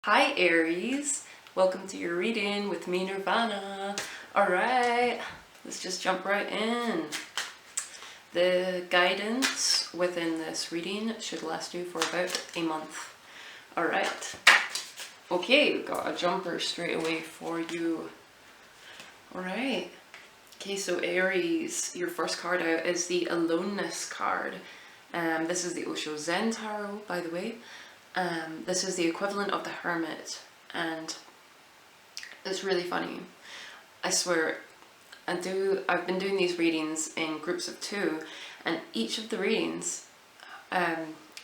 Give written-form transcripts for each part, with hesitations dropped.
Hi Aries, welcome to your reading with me, Nirvana. Alright, let's just jump right in. The guidance within this reading should last you for about a month. Alright, okay, we've got a jumper straight away for you. Alright, okay, so Aries, your first card out is the Aloneness card. This is the Osho Zen Tarot, by the way. This is the equivalent of the Hermit, and it's really funny. I swear, I've been doing these readings in groups of 2, and each of the readings,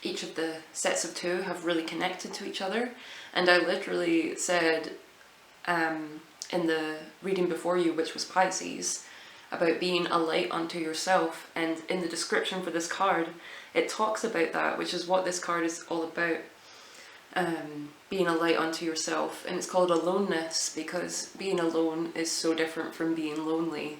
each of the sets of 2 have really connected to each other. And I literally said in the reading before you, which was Pisces, about being a light unto yourself, and in the description for this card it talks about that, which is what this card is all about. Being a light unto yourself, and it's called aloneness because being alone is so different from being lonely.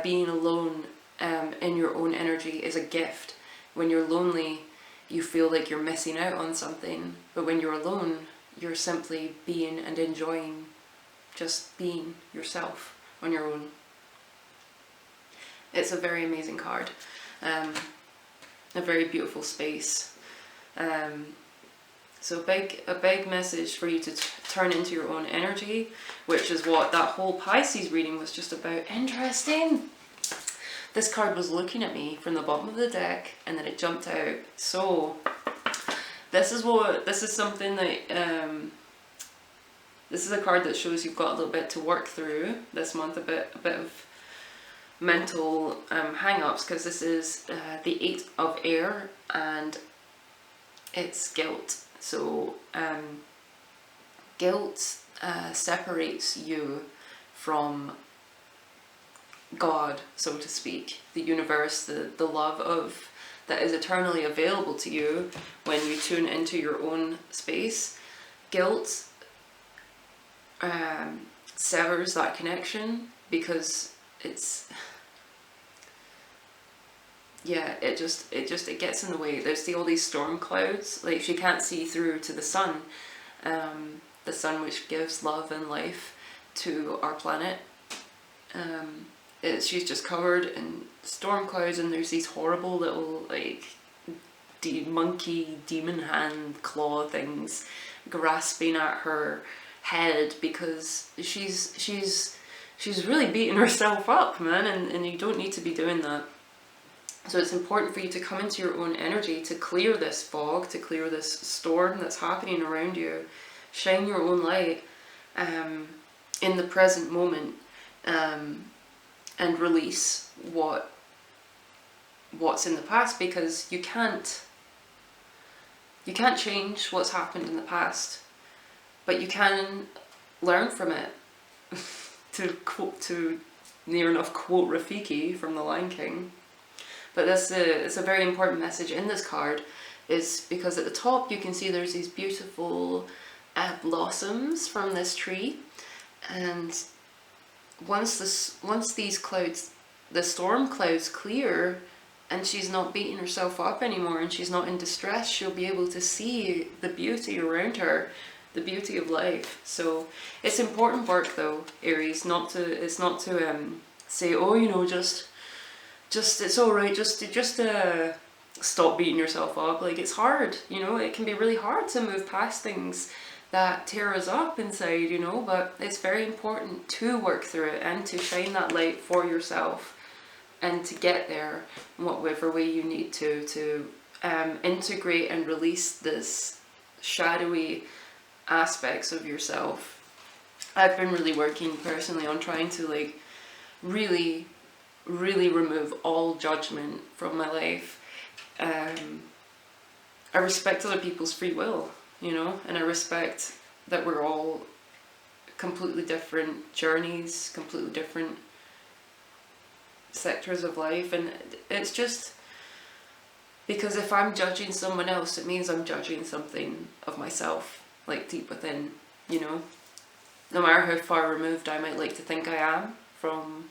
Being alone in your own energy is a gift. When you're lonely, you feel like you're missing out on something, but when you're alone, you're simply being and enjoying just being yourself on your own. It's a very amazing card, a very beautiful space. So a big message for you to turn into your own energy, which is what that whole Pisces reading was just about. Interesting. This card was looking at me from the bottom of the deck, and then it jumped out. So this is something that this is a card that shows you've got a little bit to work through this month, a bit of mental hang-ups, because this is the 8 of air, and it's guilt. So guilt separates you from God, so to speak, the universe, the love that is eternally available to you when you tune into your own space. Guilt severs that connection because it gets in the way. There's all these storm clouds, like she can't see through to the sun which gives love and life to our planet. She's just covered in storm clouds, and there's these horrible little like monkey demon hand claw things grasping at her head because she's really beating herself up, man, and you don't need to be doing that. So it's important for you to come into your own energy, to clear this fog, to clear this storm that's happening around you. Shine your own light in the present moment, and release what's in the past, because you can't change what's happened in the past, but you can learn from it. to near enough quote Rafiki from The Lion King. But it's a very important message in this card, is because at the top you can see there's these beautiful blossoms from this tree, and once these clouds, the storm clouds, clear, and she's not beating herself up anymore, and she's not in distress, she'll be able to see the beauty around her, the beauty of life. So it's important work though, Aries. It's not to say, oh, you know, just it's all right, just stop beating yourself up. Like, it's hard, you know, it can be really hard to move past things that tear us up inside, you know, but it's very important to work through it and to shine that light for yourself, and to get there in whatever way you need to integrate and release this shadowy aspects of yourself. I've been really working personally on trying to like really remove all judgment from my life. I respect other people's free will, you know, and I respect that we're all completely different journeys, completely different sectors of life, and it's just because if I'm judging someone else, it means I'm judging something of myself, like deep within, you know, no matter how far removed I might like to think I am from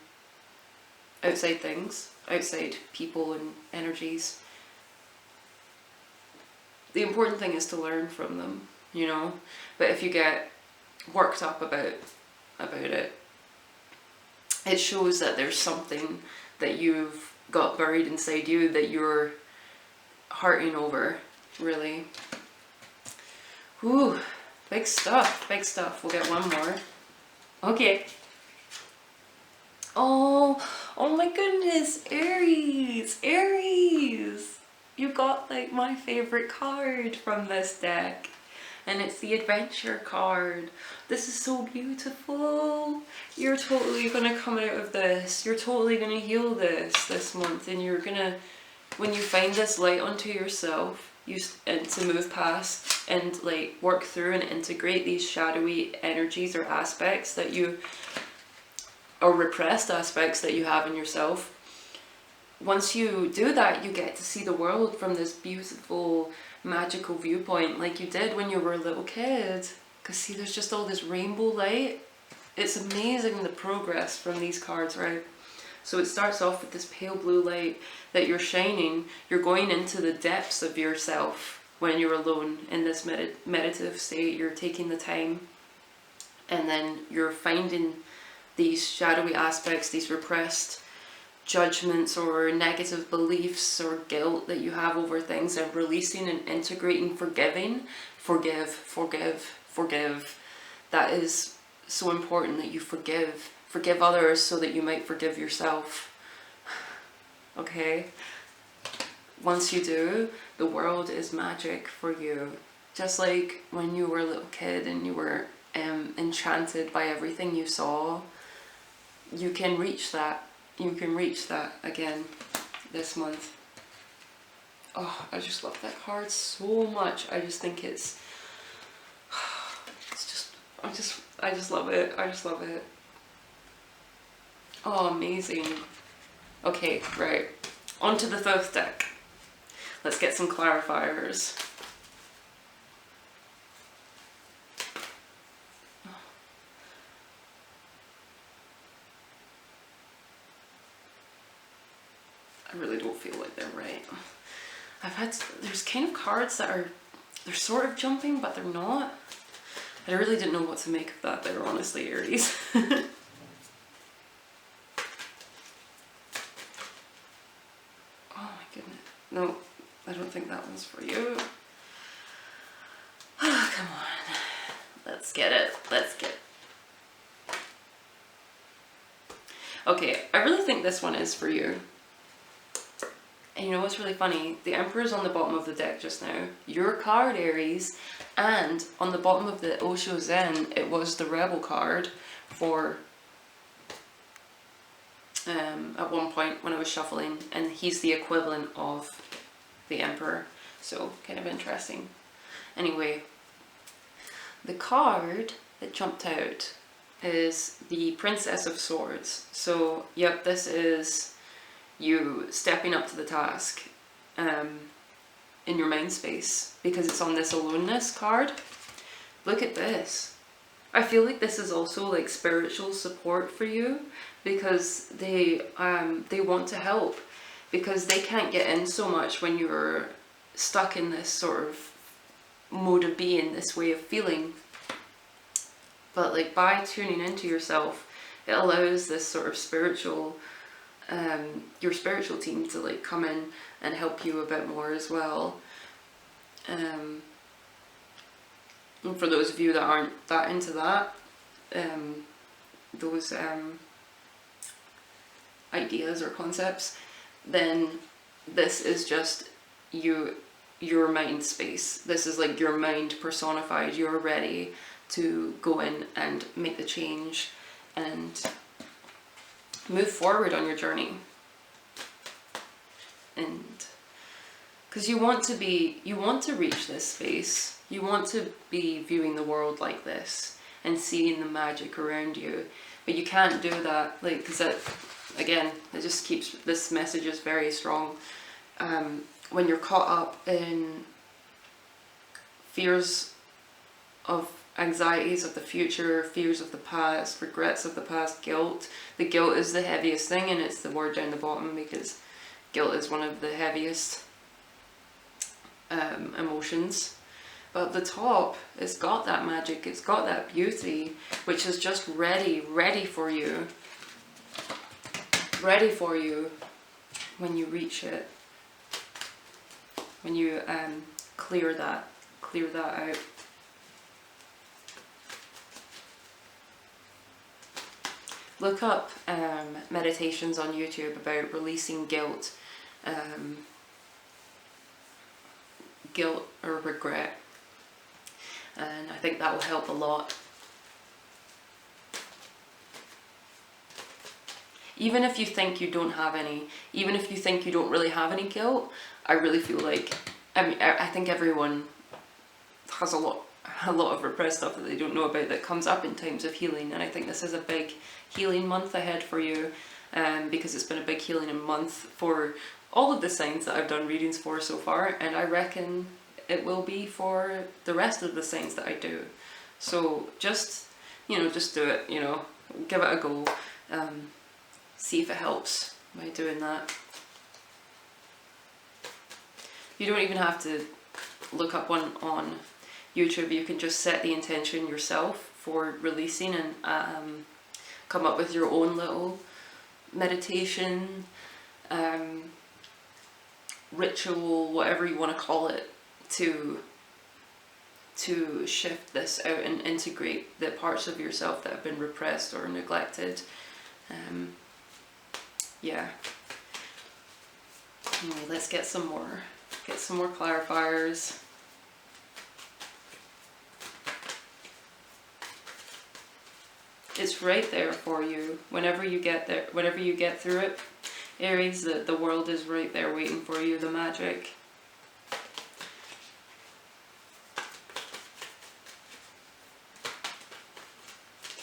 outside things, outside people and energies. The important thing is to learn from them, you know. But if you get worked up about it, it shows that there's something that you've got buried inside you that you're hearting over, really. Ooh, big stuff, big stuff. We'll get one more. Okay. Oh my goodness, Aries, Aries. You got like my favorite card from this deck. And it's the adventure card. This is so beautiful. You're totally gonna come out of this. You're totally gonna heal this month, and you're gonna, when you find this light onto yourself, and to move past and like work through and integrate these shadowy energies or aspects that you, or repressed aspects that you have in yourself. Once you do that, you get to see the world from this beautiful, magical viewpoint, like you did when you were a little kid. Because see, there's just all this rainbow light. It's amazing the progress from these cards, right? So it starts off with this pale blue light that you're shining. You're going into the depths of yourself when you're alone in this meditative state. You're taking the time, and then you're finding these shadowy aspects, these repressed judgments or negative beliefs or guilt that you have over things, and releasing and integrating, forgiving. Forgive. That is so important, that you forgive others so that you might forgive yourself. Okay? Once you do, the world is magic for you. Just like when you were a little kid and you were enchanted by everything you saw, you can reach that. You can reach that again this month. Oh, I just love that card so much. I just think it's just, I just love it. I just love it. Oh, amazing. Okay, right. On to the Thoth deck. Let's get some clarifiers. I really don't feel like they're right. There's kind of cards that they're sort of jumping, but they're not. I really didn't know what to make of that there, honestly, Aries. Oh my goodness. No, I don't think that one's for you. Oh, come on. Let's get it. Let's get it. Okay, I really think this one is for you. And you know what's really funny? The Emperor's on the bottom of the deck just now. Your card, Aries. And on the bottom of the Osho Zen, it was the Rebel card for at one point when I was shuffling. And he's the equivalent of the Emperor. So, kind of interesting. Anyway, the card that jumped out is the Princess of Swords. So, yep, this is you stepping up to the task in your mind space, because it's on this aloneness card. Look at this. I feel like this is also like spiritual support for you, because they want to help, because they can't get in so much when you're stuck in this sort of mode of being, this way of feeling. But like by tuning into yourself, it allows this sort of spiritual your spiritual team to like come in and help you a bit more as well. And for those of you that aren't that into that, those ideas or concepts, then this is just your mind space. This is like your mind personified. You're ready to go in and make the change and move forward on your journey. And because you want to reach this space, you want to be viewing the world like this and seeing the magic around you, but you can't do that, like, because that, again, it just keeps, this message is very strong. When you're caught up in fears of anxieties of the future, fears of the past, regrets of the past, guilt. The guilt is the heaviest thing, and it's the word down the bottom, because guilt is one of the heaviest emotions. But the top, it's got that magic, it's got that beauty, which is just ready for you. Ready for you when you reach it. When you clear that out. Look up meditations on YouTube about releasing guilt, guilt or regret, and I think that will help a lot. Even if you think you don't have any, even if you think you don't really have any guilt, I really feel like, I mean, I think everyone has a lot of repressed stuff that they don't know about that comes up in times of healing, and I think this is a big healing month ahead for you, because it's been a big healing month for all of the signs that I've done readings for so far, and I reckon it will be for the rest of the signs that I do. So just, you know, just do it, you know, give it a go, see if it helps by doing that. You don't even have to look up one on YouTube. You can just set the intention yourself for releasing and come up with your own little meditation, ritual, whatever you want to call it, to shift this out and integrate the parts of yourself that have been repressed or neglected. Yeah. Anyway, let's get some more clarifiers. It's right there for you. Whenever you get there, whenever you get through it, Aries, the world is right there waiting for you, the magic.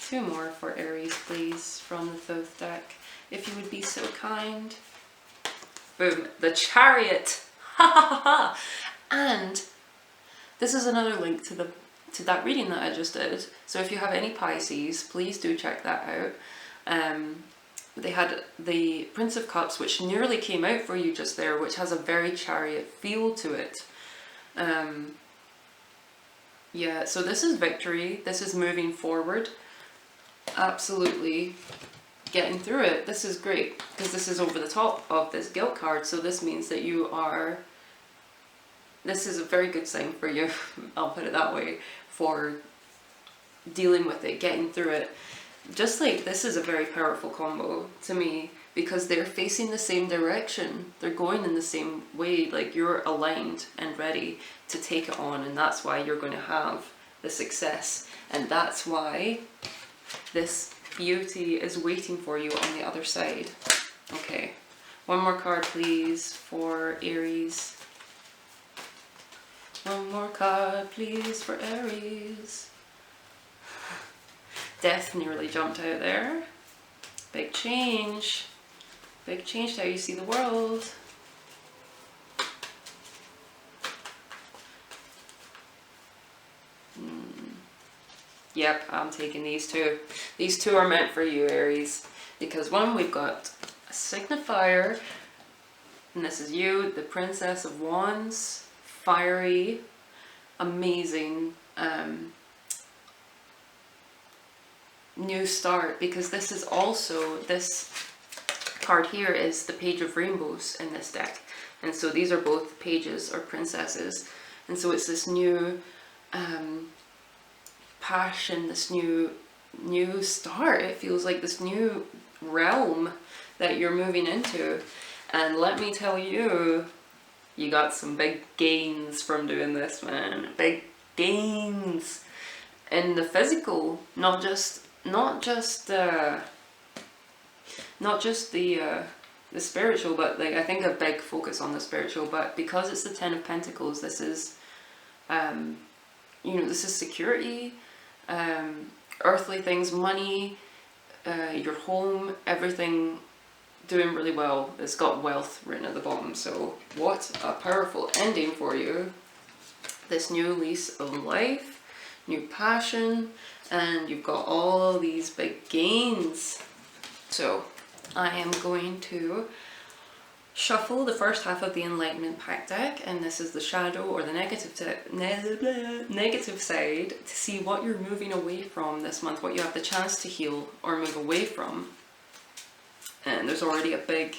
Two more for Aries, please, from the Thoth deck, if you would be so kind. Boom, the Chariot. Ha ha ha! And this is another link to that reading that I just did. So if you have any Pisces, please do check that out. They had the Prince of Cups, which nearly came out for you just there, which has a very Chariot feel to it. Yeah, so this is victory. This is moving forward. Absolutely getting through it. This is great because this is over the top of this guilt card. So this means that this is a very good sign for you, I'll put it that way, for dealing with it, getting through it. Just like this is a very powerful combo to me because they're facing the same direction. They're going in the same way, like you're aligned and ready to take it on, and that's why you're going to have the success, and that's why this beauty is waiting for you on the other side. Okay, one more card please for Aries. One more card please for Aries. Death nearly jumped out there. Big change. Big change to how you see the world. Yep, I'm taking these two. These two are meant for you, Aries. Because one, we've got a signifier, and this is you, the Princess of Wands. Fiery, amazing, new start, because this is also, this card here is the Page of Rainbows in this deck, and so these are both pages or princesses, and so it's this new passion, this new start. It feels like this new realm that you're moving into, and let me tell you, you got some big gains from doing this, man. Big gains in the physical, not just the spiritual, but like I think a big focus on the spiritual. But because it's the Ten of Pentacles, this is, this is security, earthly things, money, your home, everything. Doing really well. It's got wealth written at the bottom, so what a powerful ending for you. This new lease of life, new passion, and you've got all these big gains. So I am going to shuffle the first half of the Enlightenment pack deck, and this is the shadow or the negative side, to see what you're moving away from this month, what you have the chance to heal or move away from. And there's already a big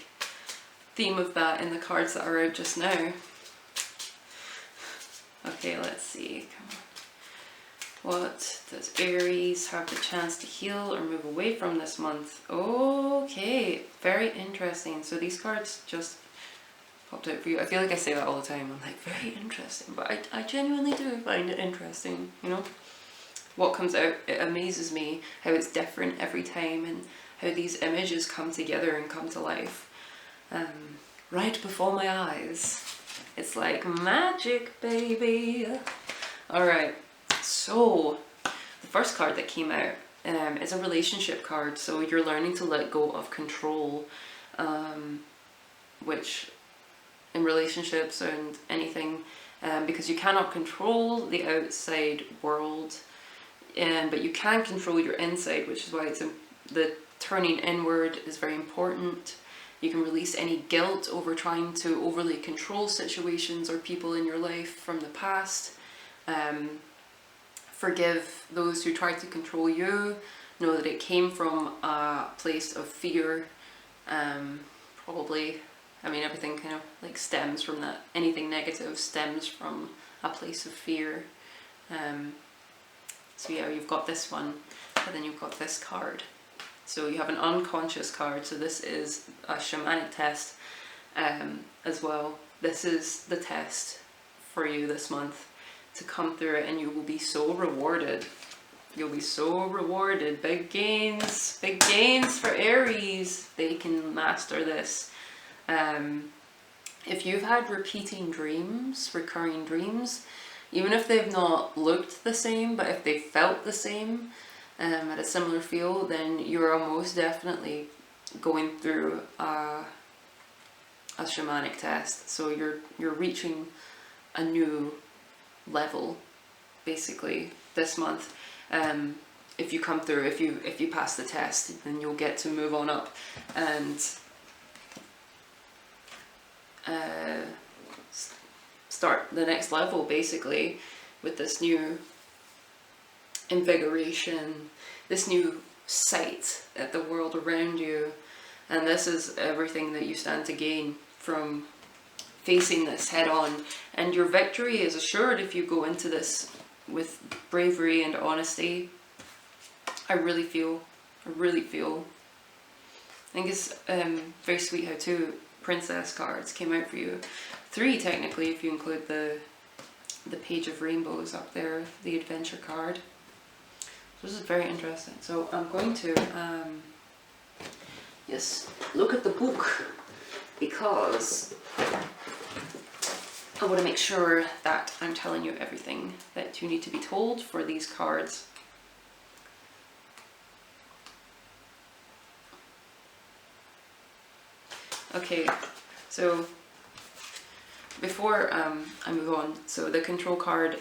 theme of that in the cards that are out just now. Okay, let's see. Come on. What does Aries have the chance to heal or move away from this month? Okay, very interesting. So these cards just popped out for you. I feel like I say that all the time. I'm like, very interesting. But I genuinely do find it interesting, you know? What comes out, it amazes me how it's different every time and how these images come together and come to life. Right before my eyes. It's like magic, baby. Alright. So, the first card that came out is a relationship card. So you're learning to let go of control, which in relationships and anything, because you cannot control the outside world, but you can control your inside, which is why it's the turning inward is very important. You can release any guilt over trying to overly control situations or people in your life from the past. Forgive those who tried to control you. Know that it came from a place of fear. Probably, I mean, everything kind of like stems from that. Anything negative stems from a place of fear. So yeah, you've got this one, and then you've got this card. So you have an unconscious card. So this is a shamanic test as well. This is the test for you this month, to come through it, and you will be so rewarded. You'll be so rewarded. Big gains for Aries. They can master this. If you've had repeating dreams, recurring dreams, even if they've not looked the same, but if they felt the same, at a similar feel, then you're most definitely going through a shamanic test. So you're reaching a new level, basically, this month. If you come through, if you pass the test, then you'll get to move on up and start the next level, basically, with this new invigoration, this new sight at the world around you. And this is everything that you stand to gain from facing this head on. And your victory is assured if you go into this with bravery and honesty. I really feel. I think it's very sweet how 2 princess cards came out for you. 3 technically, if you include the page of rainbows up there, the adventure card. So this is very interesting. So I'm going to yes, look at the book, because I want to make sure that I'm telling you everything that you need to be told for these cards. Okay, so before I move on, so the control card,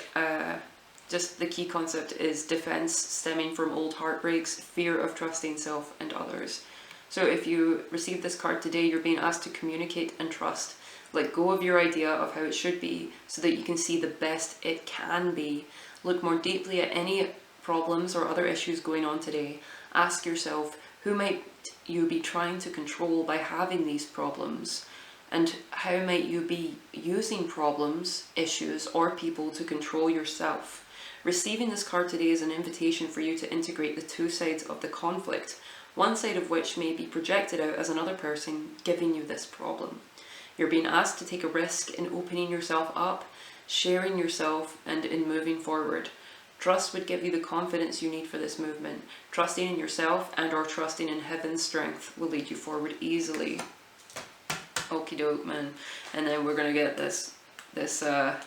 just the key concept is defense stemming from old heartbreaks, fear of trusting self and others. So if you receive this card today, you're being asked to communicate and trust. Let go of your idea of how it should be so that you can see the best it can be. Look more deeply at any problems or other issues going on today. Ask yourself, who might you be trying to control by having these problems? And how might you be using problems, issues, or people to control yourself? Receiving this card today is an invitation for you to integrate the 2 sides of the conflict, one side of which may be projected out as another person giving you this problem. You're being asked to take a risk in opening yourself up, sharing yourself, and in moving forward. Trust would give you the confidence you need for this movement. Trusting in yourself and or trusting in heaven's strength will lead you forward easily. Okie doke, man. And then we're gonna get this biggie,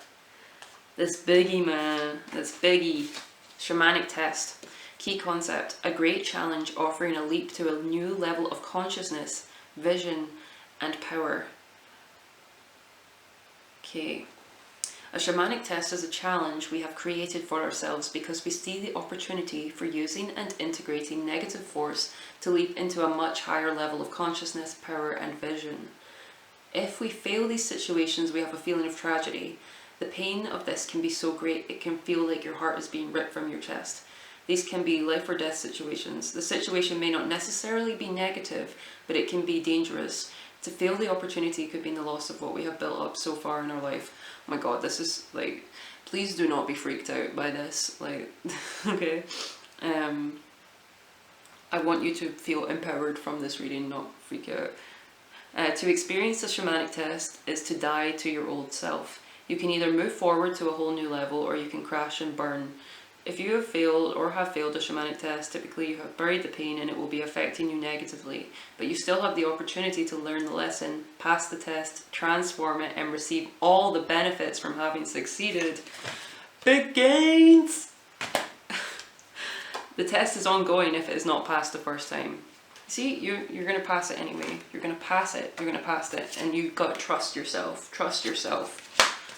man. This biggie. Shamanic test. Key concept. A great challenge offering a leap to a new level of consciousness, vision, and power. Okay. A shamanic test is a challenge we have created for ourselves because we see the opportunity for using and integrating negative force to leap into a much higher level of consciousness, power, and vision. If we fail these situations, we have a feeling of tragedy. The pain of this can be so great, it can feel like your heart is being ripped from your chest. These can be life or death situations. The situation may not necessarily be negative, but it can be dangerous. To fail the opportunity could mean the loss of what we have built up so far in our life. Oh my god, this is like, please do not be freaked out by this. Like, okay. I want you to feel empowered from this reading, not freak out. To experience the shamanic test is to die to your old self. You can either move forward to a whole new level, or you can crash and burn. If you have failed or have failed a shamanic test, typically you have buried the pain and it will be affecting you negatively. But you still have the opportunity to learn the lesson, pass the test, transform it, and receive all the benefits from having succeeded. Big gains! The test is ongoing if it is not passed the first time. See, you're going to pass it anyway. You're going to pass it. You're going to pass it. And you've got to trust yourself. Trust yourself.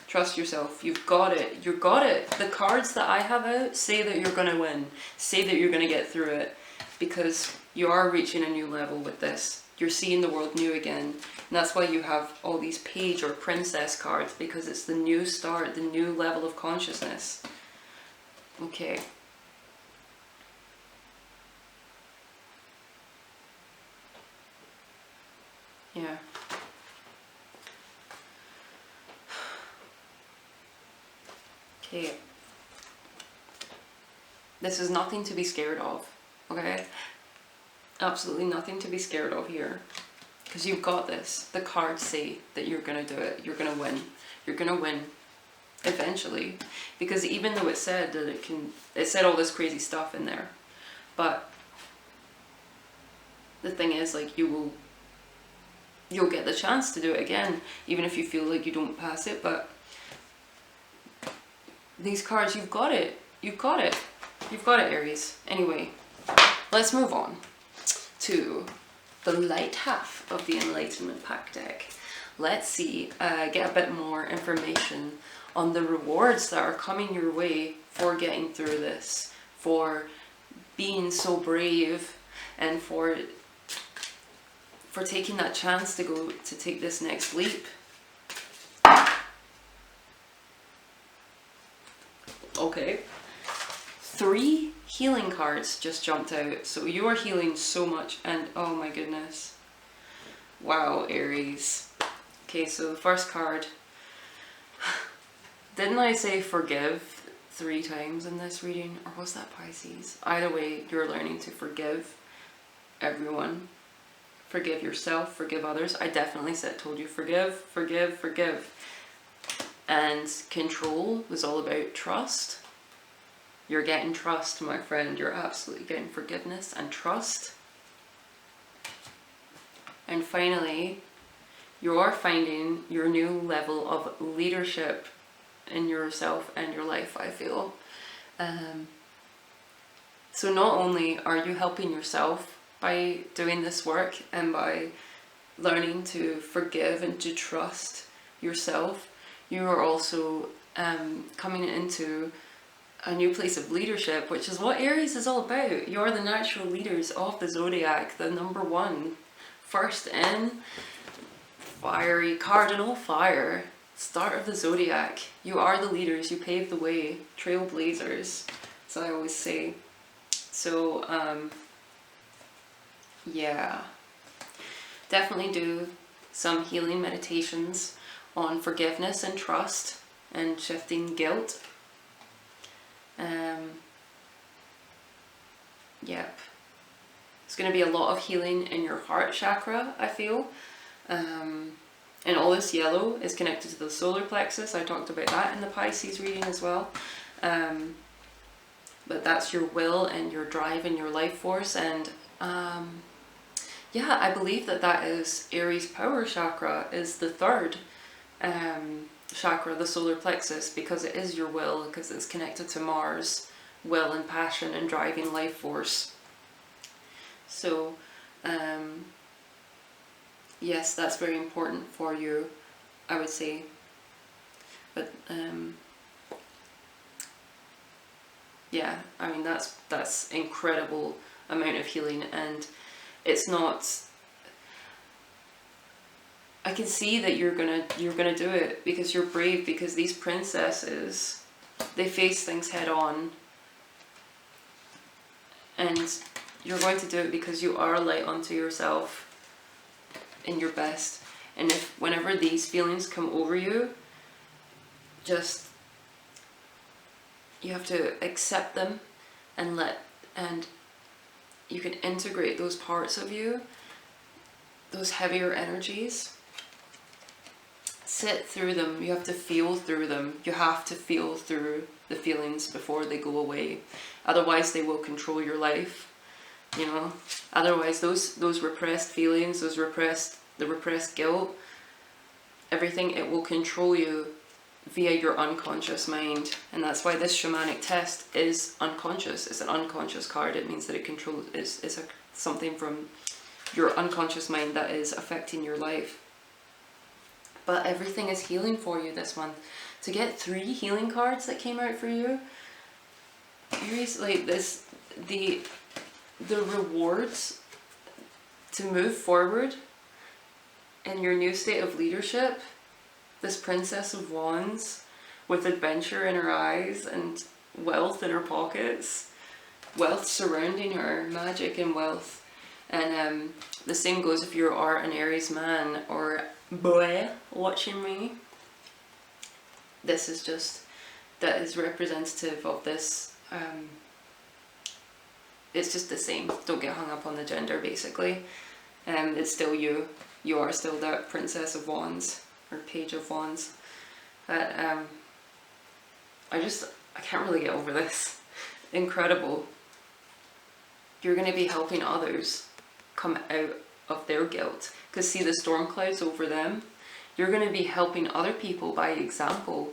Trust yourself. You've got it. You've got it. The cards that I have out say that you're going to win. Say that you're going to get through it. Because you are reaching a new level with this. You're seeing the world new again. And that's why you have all these page or princess cards. Because it's the new start. The new level of consciousness. Okay. Yeah. Okay. This is nothing to be scared of, okay? Absolutely nothing to be scared of here. Because you've got this. The cards say that you're going to do it. You're going to win. You're going to win. Eventually. Because even though it said that it said all this crazy stuff in there. But the thing is, like, you'll get the chance to do it again, even if you feel like you don't pass it. But these cards, you've got it. You've got it. You've got it, Aries. Anyway, let's move on to the light half of the Enlightenment Pack deck. Let's see, get a bit more information on the rewards that are coming your way for getting through this, for being so brave, and for taking that chance to take this next leap. Okay. 3 healing cards just jumped out. So you are healing so much, and oh my goodness. Wow, Aries. Okay, so the first card. Didn't I say forgive 3 times in this reading? Or was that Pisces? Either way, you're learning to forgive everyone. Forgive yourself, forgive others. I definitely told you forgive, forgive, forgive. And control was all about trust. You're getting trust, my friend. You're absolutely getting forgiveness and trust. And finally, you're finding your new level of leadership in yourself and your life, I feel. So not only are you helping yourself by doing this work and by learning to forgive and to trust yourself, you are also coming into a new place of leadership, which is what Aries is all about. You're the natural leaders of the zodiac, the number 1, first in, fiery, cardinal fire, start of the zodiac. You are the leaders, you pave the way, trailblazers, as I always say. So, yeah, definitely do some healing meditations on forgiveness and trust and shifting guilt. Yep. There's going to be a lot of healing in your heart chakra, I feel. And all this yellow is connected to the solar plexus. I talked about that in the Pisces reading as well. But that's your will and your drive and your life force. And yeah, I believe that is Aries power chakra, is the 3rd chakra, the solar plexus, because it is your will, because it's connected to Mars, will and passion and driving life force. So yes, that's very important for you, I would say. But yeah, I mean, that's incredible amount of healing, and it's not I can see that you're gonna do it because you're brave, because these princesses, they face things head on. And you're going to do it because you are a light unto yourself in your best. And if whenever these feelings come over you, just, you have to accept them and you can integrate those parts of you, those heavier energies. Sit through them. You have to feel through them. You have to feel through the feelings before they go away. Otherwise they will control your life, you know. Otherwise those repressed feelings, the repressed guilt, everything, it will control you via your unconscious mind. And that's why this shamanic test is unconscious. It's an unconscious card. It means that it controls, something from your unconscious mind that is affecting your life. But everything is healing for you this month. To get 3 healing cards that came out for you, Aries, like this, the rewards to move forward in your new state of leadership, this Princess of Wands with adventure in her eyes and wealth in her pockets, wealth surrounding her, magic and wealth. And the same goes if you are an Aries man or boy watching me. This is just, that is representative of this. It's just the same. Don't get hung up on the gender, basically. It's still you. You are still that Princess of Wands or Page of Wands. But I can't really get over this. Incredible. You're going to be helping others come out of their guilt. Because see the storm clouds over them? You're going to be helping other people by example,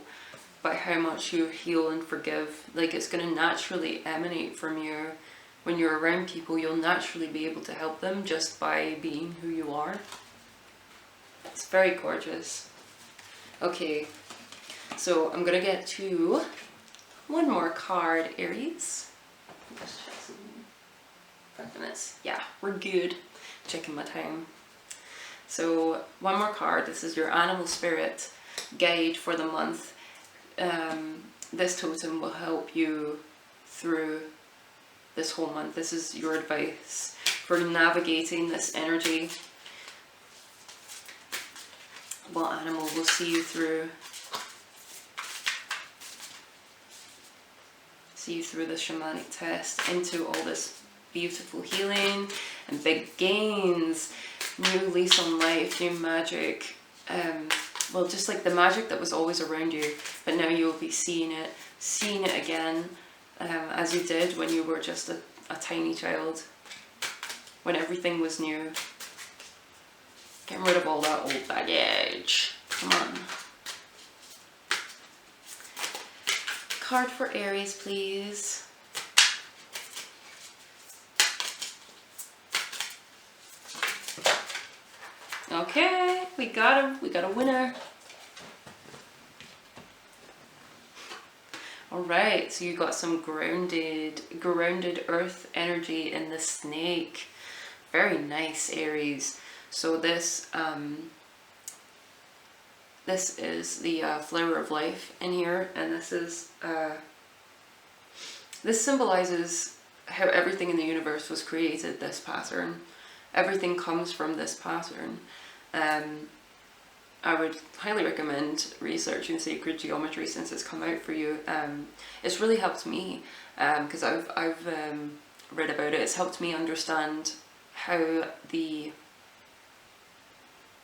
by how much you heal and forgive. Like, it's going to naturally emanate from you. When you're around people, you'll naturally be able to help them just by being who you are. It's very gorgeous. Okay, so I'm going to get to one more card, Aries. Just check some 5 minutes. Yeah, we're good. Checking my time. So one more card. This is your animal spirit guide for the month. This totem will help you through this whole month. This is your advice for navigating this energy. What animal will see you through? See you through the shamanic test into all this beautiful healing and big gains, new lease on life, new magic. Well, just like the magic that was always around you, but now you'll be seeing it again, as you did when you were just a tiny child, when everything was new. Getting rid of all that old baggage. Come on. Card for Aries, please. Okay, we got him. We got a winner. Alright, so you got some grounded earth energy in the snake. Very nice, Aries. So this is the flower of life in here, and this symbolizes how everything in the universe was created, this pattern. Everything comes from this pattern. I would highly recommend researching sacred geometry since it's come out for you. It's really helped me because I've read about it. It's helped me understand how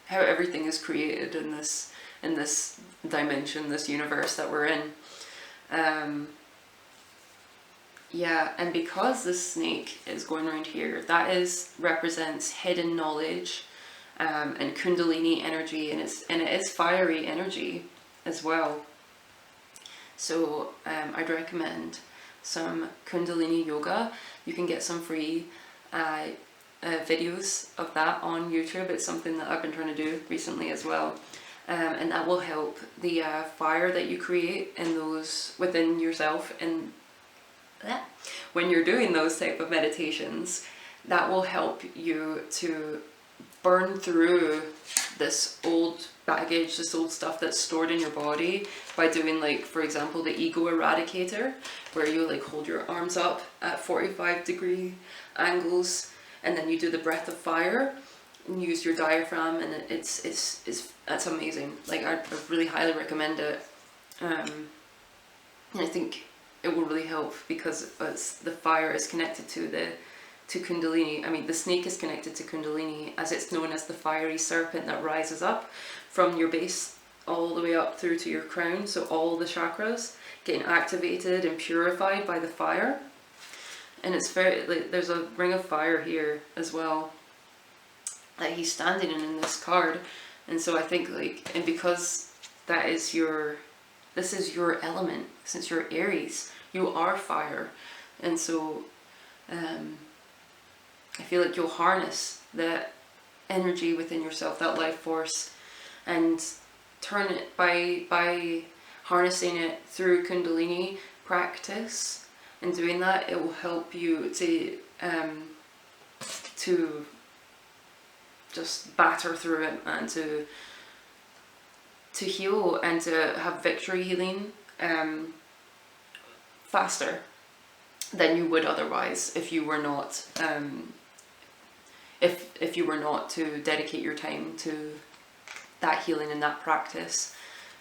everything is created in this dimension, this universe that we're in. Yeah, and because this snake is going around here, that represents hidden knowledge. And Kundalini energy, and it is fiery energy as well. So I'd recommend some Kundalini yoga. You can get some free videos of that on YouTube. It's something that I've been trying to do recently as well, and that will help the fire that you create in those within yourself. And when you're doing those type of meditations, that will help you to burn through this old baggage, this old stuff that's stored in your body by doing, like, for example, the ego eradicator, where you like hold your arms up at 45-degree angles and then you do the breath of fire and use your diaphragm, and that's amazing. Like, I really highly recommend it. And I think it will really help because the fire is connected to Kundalini. I mean, the snake is connected to Kundalini, as it's known as the fiery serpent that rises up from your base all the way up through to your crown. So all the chakras getting activated and purified by the fire. And it's very, like, there's a ring of fire here as well that he's standing in this card. And so I think, like, and because that is this is your element, since you're Aries, you are fire. And so I feel like you'll harness that energy within yourself, that life force, and turn it by harnessing it through Kundalini practice. And doing that, it will help you to just batter through it and to heal and to have victory healing faster than you would otherwise if you were not if you were not to dedicate your time to that healing and that practice.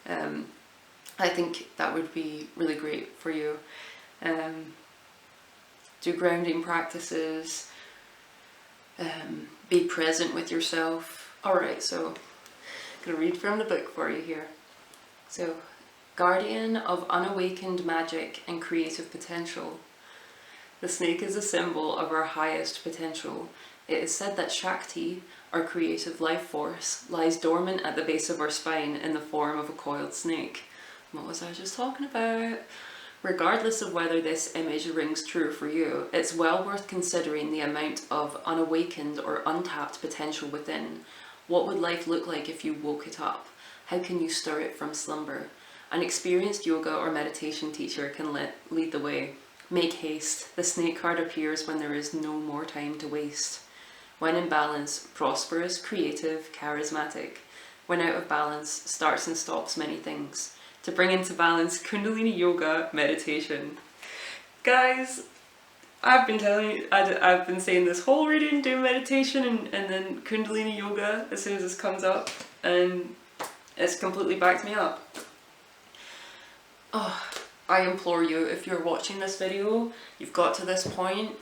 I think that would be really great for you. Do grounding practices, be present with yourself. Alright, so I'm going to read from the book for you here. So, guardian of unawakened magic and creative potential. The snake is a symbol of our highest potential. It is said that Shakti, our creative life force, lies dormant at the base of our spine in the form of a coiled snake. What was I just talking about? Regardless of whether this image rings true for you, it's well worth considering the amount of unawakened or untapped potential within. What would life look like if you woke it up? How can you stir it from slumber? An experienced yoga or meditation teacher can lead the way. Make haste. The snake card appears when there is no more time to waste. When in balance, prosperous, creative, charismatic. When out of balance, starts and stops many things. To bring into balance, Kundalini yoga, meditation. Guys, I've been telling you, I've been saying this whole reading, do meditation and then Kundalini yoga as soon as this comes up, and it's completely backed me up. Oh, I implore you, if you're watching this video, you've got to this point,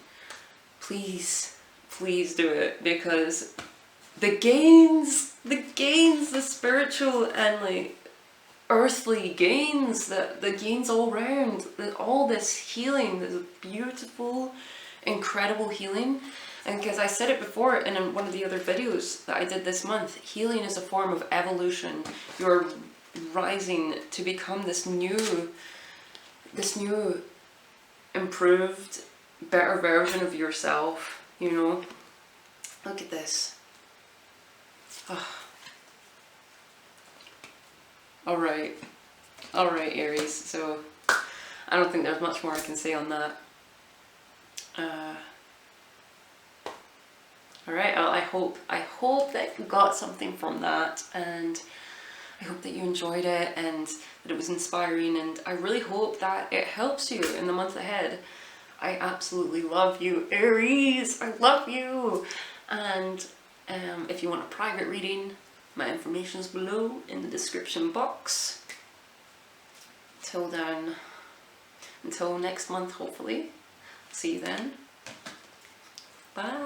please do it, because the gains, the spiritual and like earthly gains, the gains all round, all this healing, this beautiful, incredible healing. And because I said it before in one of the other videos that I did this month, healing is a form of evolution. You're rising to become this new improved, better version of yourself, you know. Look at this. Oh. Alright, Aries, so I don't think there's much more I can say on that. Alright, I hope that you got something from that, and I hope that you enjoyed it and that it was inspiring, and I really hope that it helps you in the month ahead. I absolutely love you, Aries! I love you! And if you want a private reading, my information is below in the description box. Till then, until next month hopefully. See you then. Bye!